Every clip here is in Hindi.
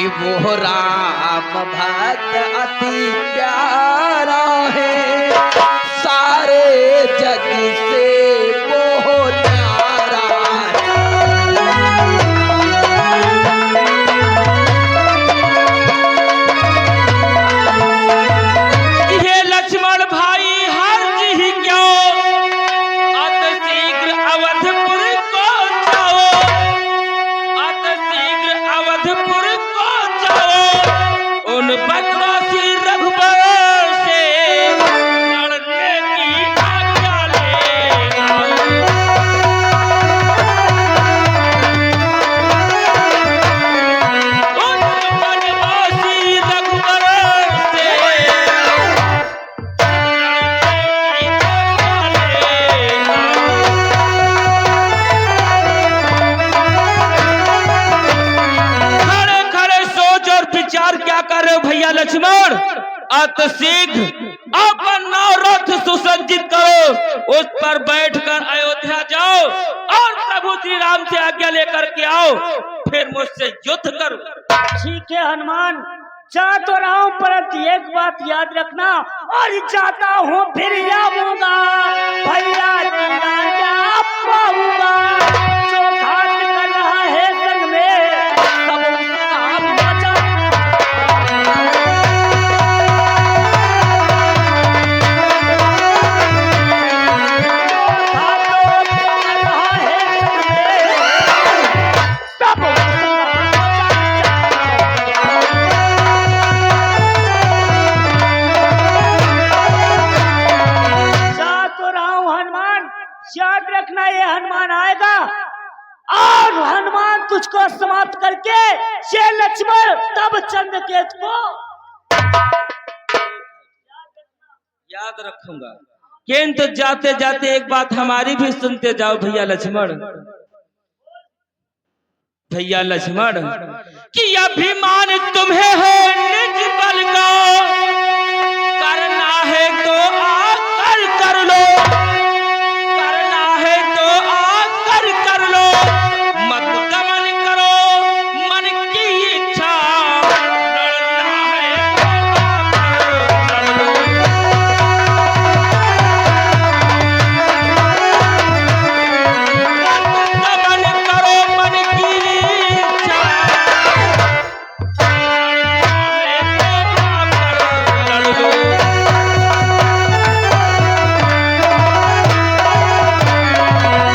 कि वो राम भक्त अति प्यारा है, सारे जग से वो न्यारा है। ये लक्ष्मण भाई हर जी क्यों अत शीघ्र अवधपुर को जाओ, अत शीघ्र अवधपुर को जाओ, उन बदमाशी रघुबर से लड़ने की आज्ञा ले आओ। उन बदमाशी रघुबर से खड़े खड़े सोच और विचार क्या कर रहे हो भैया लक्ष्मण? अत शीघ्र अपन नवरथ सुसज्जित करो, उस पर बैठकर अयोध्या जाओ और प्रभु श्री राम से आज्ञा लेकर के आओ, फिर मुझसे युद्ध करो। ठीक है हनुमान, जा तो रहा हूँ, परंतु एक बात याद रखना, और जाता हूँ फिर आऊंगा, भैया की राजा पाऊंगा। जो घात कर रहा है संग में, तब उसका हम बचा। घातों कर रहा है संग में, तब याद रखना, ये हनुमान आएगा और हनुमान तुझको समाप्त करके ये लक्ष्मण तब चंद्रकेतु को याद रखूंगा। किंतु जाते जाते एक बात हमारी भी सुनते जाओ भैया लक्ष्मण। भैया लक्ष्मण कि अभिमान तुम्हें है निज बल का, करना है तो आकर कर लो, करना है तो आकर कर लो, मत दमन करो मन की इच्छा, लड़ना है तो आकर लड़ लो। दमन करो मन की इच्छा, लड़ लो।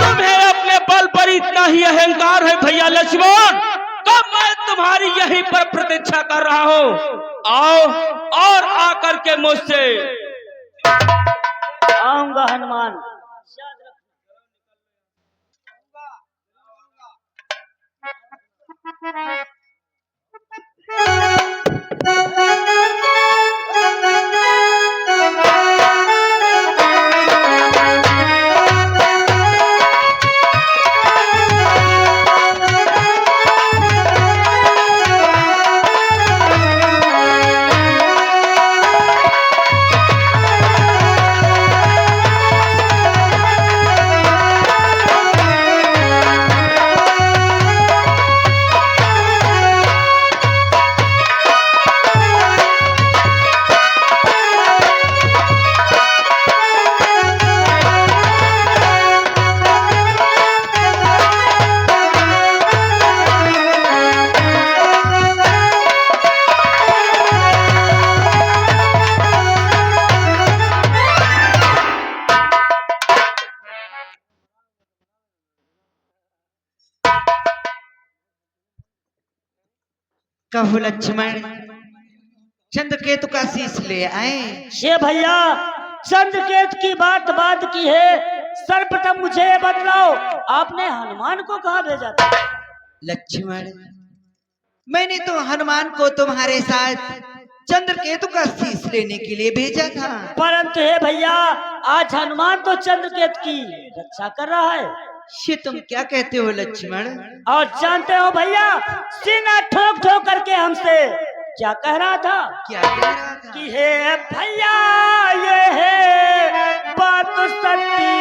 तुम्हें अपने बल पर इतना ही अहंकार है भैया लक्ष्मण, तो मैं तुम्हारी यहीं पर प्रतीक्षा कर रहा हूँ। आओ और आकर के मुझसे आऊंगा हनुमान। कहो लक्ष्मण, चंद्रकेतु का शीश ले आए। ये भैया चंद्रकेतु की बात की है, सर्वप्रथम मुझे ये बतलाओ, आपने हनुमान को कहाँ भेजा था? लक्ष्मण, मैंने तो हनुमान को तुम्हारे साथ चंद्रकेतु का शीश लेने के लिए भेजा था। परंतु हे भैया, आज हनुमान तो चंद्रकेतु की रक्षा कर रहा है। ये तुम क्या कहते हो लक्ष्मण? और जानते हो भैया, सीना ठोक ठोक करके हमसे क्या कह रहा था? क्या कह रहा था? कि हे भैया, ये है बात सच्ची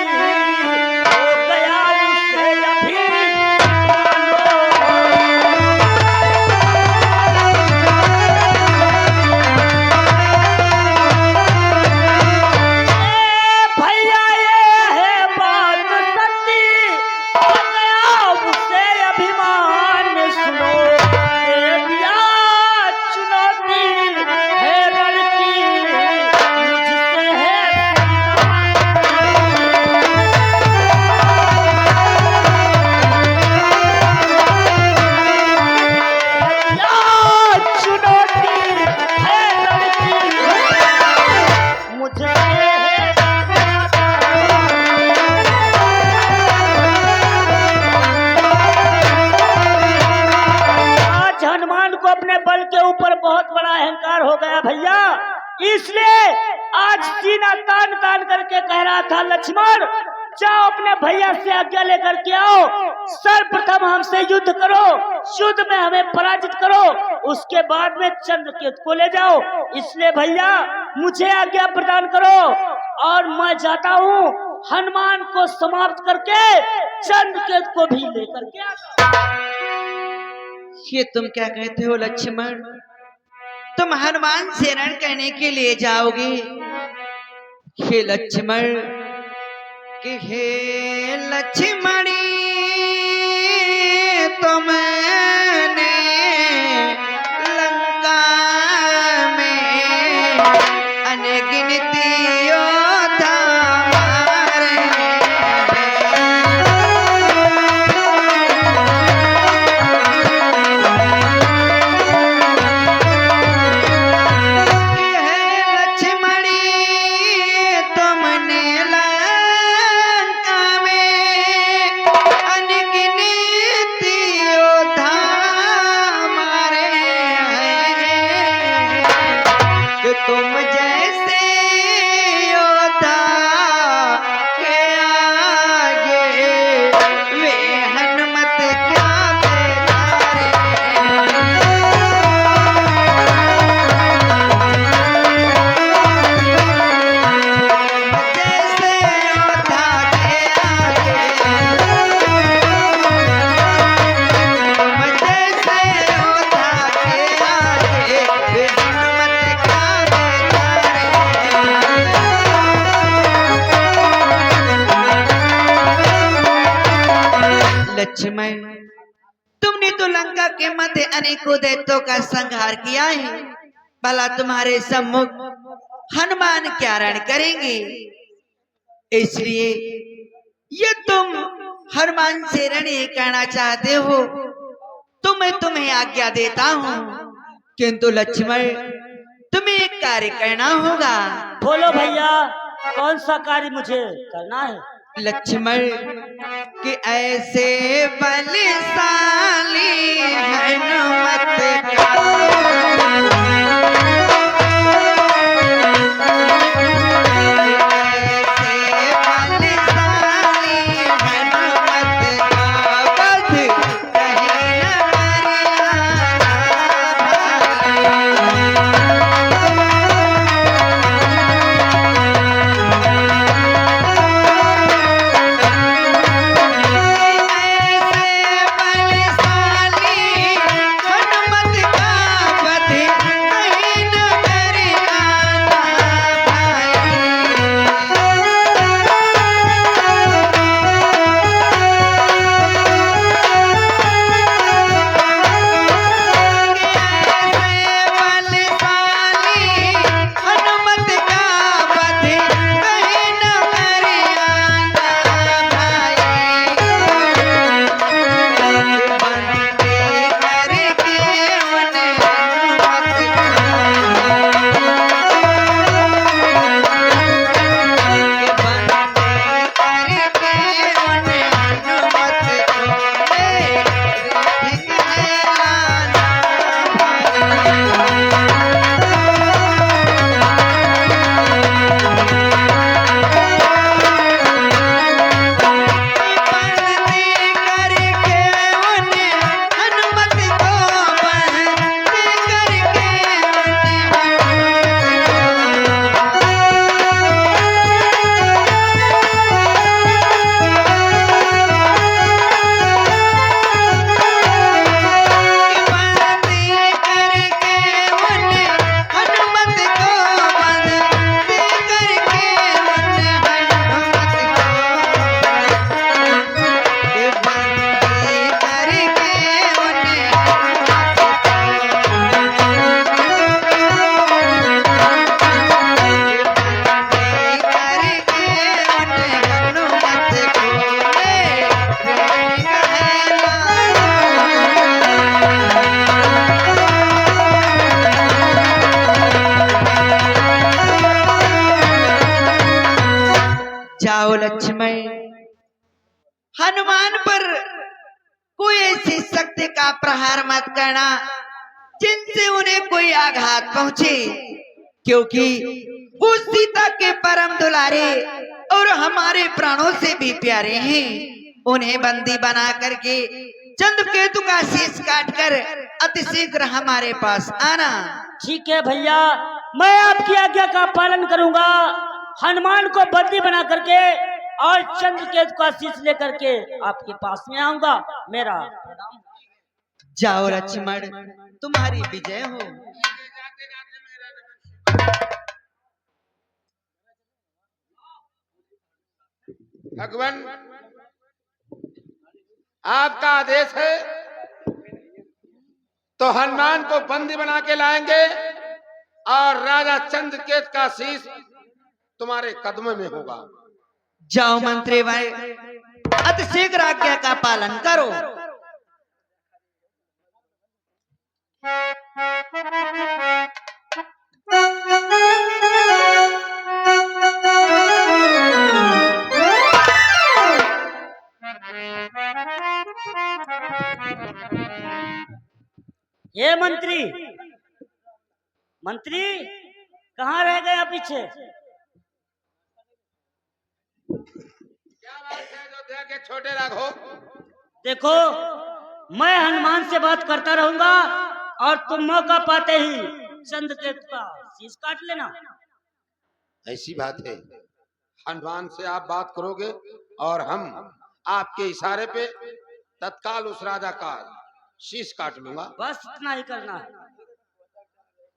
हो गया उसे अभी अपने बल के ऊपर बहुत बड़ा अहंकार हो गया भैया, इसलिए आज सीना तान तान करके कह रहा था लक्ष्मण जाओ अपने भैया से आज्ञा लेकर के आओ, सर्वप्रथम हमसे युद्ध करो, युद्ध में हमें पराजित करो, उसके बाद में चंद्रकेतु को ले जाओ। इसलिए भैया मुझे आज्ञा प्रदान करो और मैं जाता हूँ हनुमान को समाप्त करके चंद्रकेतु को भी लेकर के आता हूं। ये तुम क्या कहते हो लक्ष्मण? तुम हनुमान से रण करने के लिए जाओगे? हे लक्ष्मण कि हे लक्ष्मणी तुमने लंका में अनगिनत योद्धा मारे तुम जैसे योद्धा के आगे वे हनुमत क्या बेचारे। जैसे योद्धा के आगे, तुम जैसे योद्धा के आगे वे हनुमत क्या लक्ष्मण, तुमने तो लंका के मध्य अनेकों दैत्यों का संहार किया है, भला तुम्हारे सम्मुख हनुमान क्या रण करेंगे? इसलिए ये तुम हनुमान से रण करना चाहते हो तो मैं तुम्हें आज्ञा देता हूँ, किंतु लक्ष्मण तुम्हें एक कार्य करना होगा। बोलो भैया कौन सा कार्य मुझे करना है? लक्ष्मण कि ऐसे बलशाली हनुमत का जाओ लक्ष्मण, हनुमान पर कोई ऐसी शक्ति का प्रहार मत करना जिनसे उन्हें कोई आघात पहुंचे, क्योंकि वो सीता के परम दुलारे और हमारे प्राणों से भी प्यारे हैं। उन्हें बंदी बना करके चंद्रकेतु का शीश काटकर अतिशीघ्र हमारे पास आना। ठीक है भैया, मैं आपकी आज्ञा का पालन करूंगा। हनुमान को बंदी बना करके और चंद्रकेतु का शीश लेकर के आपके पास में आऊंगा। मेरा प्रणाम। जाओ लक्ष्मण, तुम्हारी विजय हो। भगवान, आपका आदेश है तो हनुमान को बंदी बना के लाएंगे और राजा चंद्रकेतु का शीश तुम्हारे कदमों में होगा। जाओ मंत्री भाई, अतिशीघ्र आज्ञा का पालन करो। ये मंत्री कहाँ रह गए पीछे? क्या बात है अयोध्या के छोटे राघव? देखो, मैं हनुमान से बात करता रहूंगा और तुम मौका पाते ही चंद्रकेतु का शीश काट लेना। ऐसी बात है, हनुमान से आप बात करोगे और हम आपके इशारे पे तत्काल उस राजा का शीश काट लूंगा। बस इतना ही करना है।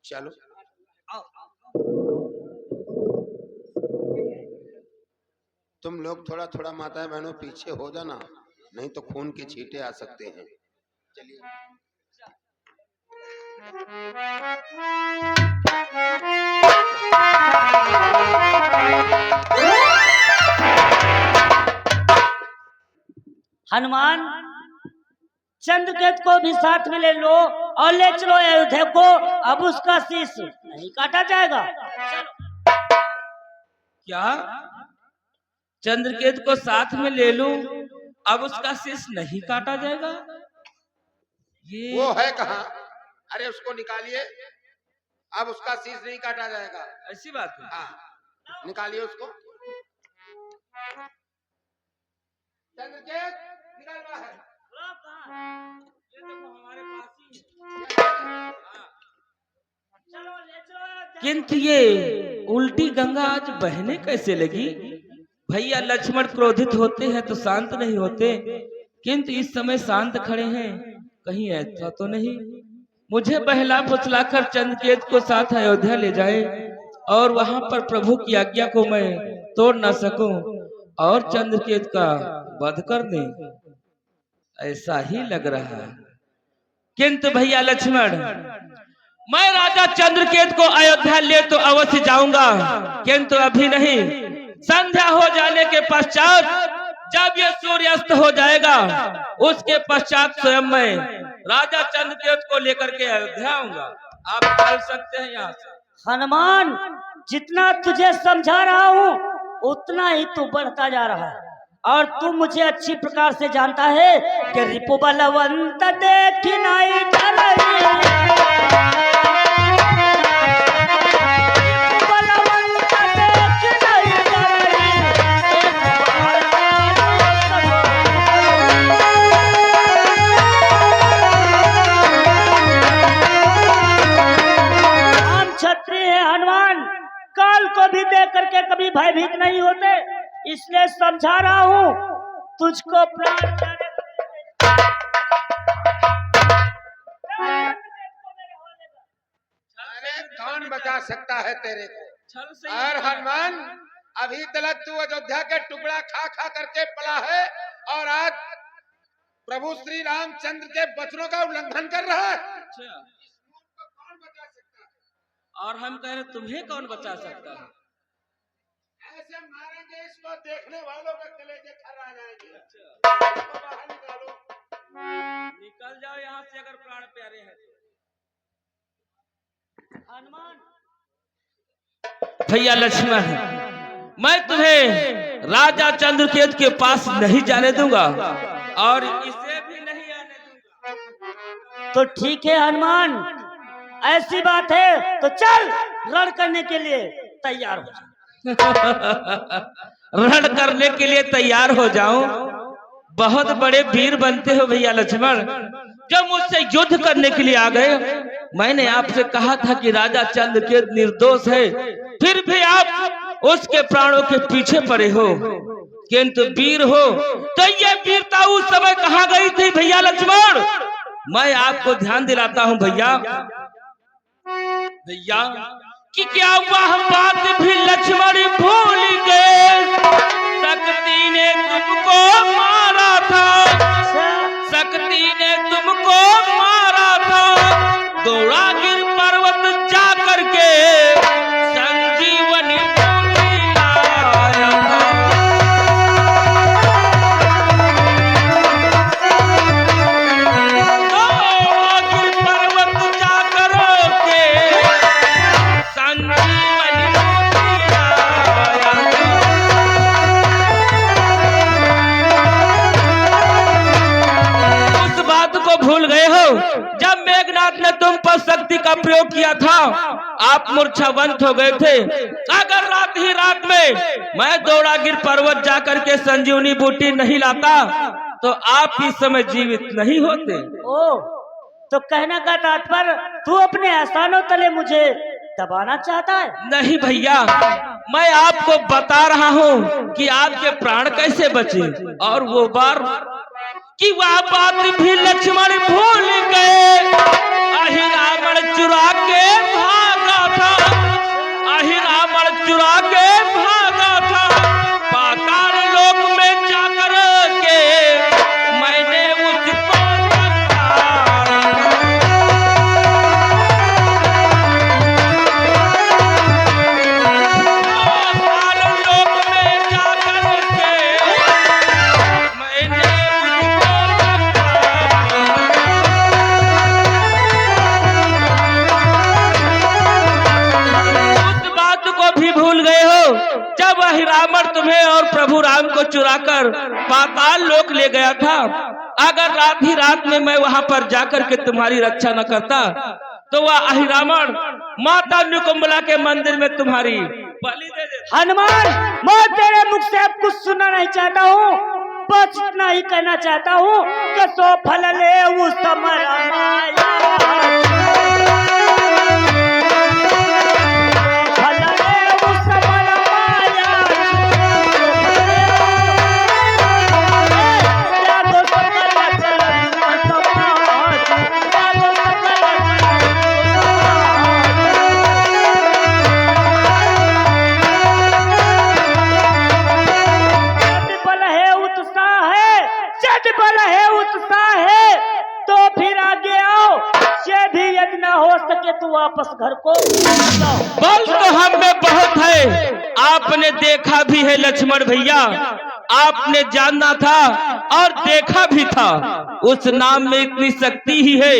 चलो। तुम लोग थोड़ा थोड़ा माताएं बहनों पीछे हो जाना, नहीं तो खून के छींटे आ सकते हैं। चलिए। हनुमान, चंद्रकेतु को भी साथ में ले लो और ले चलो अयोध्या को। अब उसका शीश नहीं काटा जाएगा। चलो। क्या चंद्रकेतु को साथ में ले लूं, अब उसका शीश नहीं काटा जाएगा? ये वो है कहाँ? अरे उसको निकालिए, अब उसका शीश नहीं काटा जाएगा। ऐसी बात है? हाँ, निकालिए उसको। चंद्रकेतु निकल बाहर। ये देखो हमारे पास ही है। चलो ले चलो। किंतु ये उल्टी गंगा आज बहने कैसे लगी? भैया लक्ष्मण क्रोधित होते हैं तो शांत नहीं होते, किंतु इस समय शांत खड़े हैं। कहीं ऐसा तो नहीं मुझे बहला फुसलाकर चंद्रकेतु को साथ अयोध्या ले जाए और वहां पर प्रभु की आज्ञा को मैं तोड़ न सकूं और चंद्रकेतु का वध कर दें, ऐसा ही लग रहा है। किंतु भैया लक्ष्मण, मैं राजा चंद्रकेतु को अयोध्या ले तो अवश्य जाऊंगा, किंतु अभी नहीं। संध्या हो जाने के पश्चात, जब ये सूर्यास्त हो जाएगा, उसके पश्चात स्वयं मैं राजा चंद्रकेतु को लेकर के अयोध्या आऊंगा। आप चल सकते हैं यहाँ से। हनुमान, जितना तुझे समझा रहा हूँ उतना ही तू बढ़ता जा रहा है और तू मुझे अच्छी प्रकार से जानता है कि रिपु बलवंत देखी नहीं डरई। काल को भी देख करके कभी भयभीत नहीं होते, इसलिए समझा रहा हूँ तुझको प्राण जाने। अरे कौन बचा सकता है तेरे को? छल से और हनुमान, अभी तक तू अयोध्या के टुकड़ा खा खा करके पला है और आज प्रभु श्री रामचंद्र के वचनों का उल्लंघन कर रहा है। अच्छा, कौन बचा सकता है? और हम कह रहे तुम्हें कौन बचा सकता है? ऐसे मारेंगे इसको, देखने वालों के कलेजे खर्रा जाएंगे। इसको बाहर निकालो। निकल जाओ यहाँ से अगर प्राण प्यारे हैं तो। हनुमान, भैया लक्ष्मण, मैं तुम्हें राजा चंद्रकेतु के पास नहीं जाने दूंगा और इसे भी नहीं आने दूंगा। तो ठीक है हनुमान, ऐसी बात है तो चल रण करने के लिए तैयार हो जा। रण करने के लिए तैयार हो जाऊं? बहुत बड़े वीर बनते हो भैया लक्ष्मण, जब मुझसे युद्ध करने के लिए आ गए। मैंने आपसे कहा था कि राजा चंद्रकेतु निर्दोष है, फिर भी आप उसके प्राणों के पीछे पड़े हो, किंतु वीर हो। तो ये वीरता उस समय कहाँ गई थी भैया लक्ष्मण? मैं आपको ध्यान दिलाता हूँ भैया कि क्या वह बात भी लक्ष्मण भूल गए? शक्ति ने तुमको मारा था, शक्ति ने तुमको मारा था, दौड़ागिर पर्वत जा करके संजीवनी बूटी लाया था। दौड़ागिर पर्वत जा करके संजीवनी बूटी लाया था। को भूल गए हो जब मेघनाथ ने तुम पर शक्ति का प्रयोग किया था, आप मूर्छावंत हो गए थे। अगर रात ही रात में मैं दौड़ागिर पर्वत जाकर के संजीवनी बूटी नहीं लाता तो आप इस समय जीवित नहीं होते। ओ, तो कहने का तात्पर्य तू अपने एहसानों तले मुझे दबाना चाहता है? नहीं भैया, मैं आपको बता रहा हूँ कि आपके प्राण कैसे बचे। और वो बार कि वह बात भी लक्ष्मण भूल गए। अहिरावण चुरा के भागा था, अहिरावण चुरा के भागा था, पाताल लोक में जाकर के मैंने उसको पाताल लोक में जाकर के मैंने भूल गए हो जब अहिरावण तुम्हें और प्रभु राम को चुराकर पाताल लोक ले गया था। अगर रात ही रात में मैं वहां पर जाकर के तुम्हारी रक्षा न करता तो वह अहिरावण माता निकुंबला के मंदिर में तुम्हारी बलि दे देता। हनुमान, मैं तेरे मुख से अब कुछ सुनना नहीं चाहता हूँ, बस इतना ही कहना चाहता हूँ कि सो फल ले उस समय माया। बल है उत्साह है तो फिर आगे आओ, ये भी यदि न हो सके तो वापस घर को जाओ। बल तो हम में बहुत है, आपने देखा भी है लक्ष्मण भैया, आपने जाना था और देखा भी था, उस नाम में इतनी शक्ति ही है।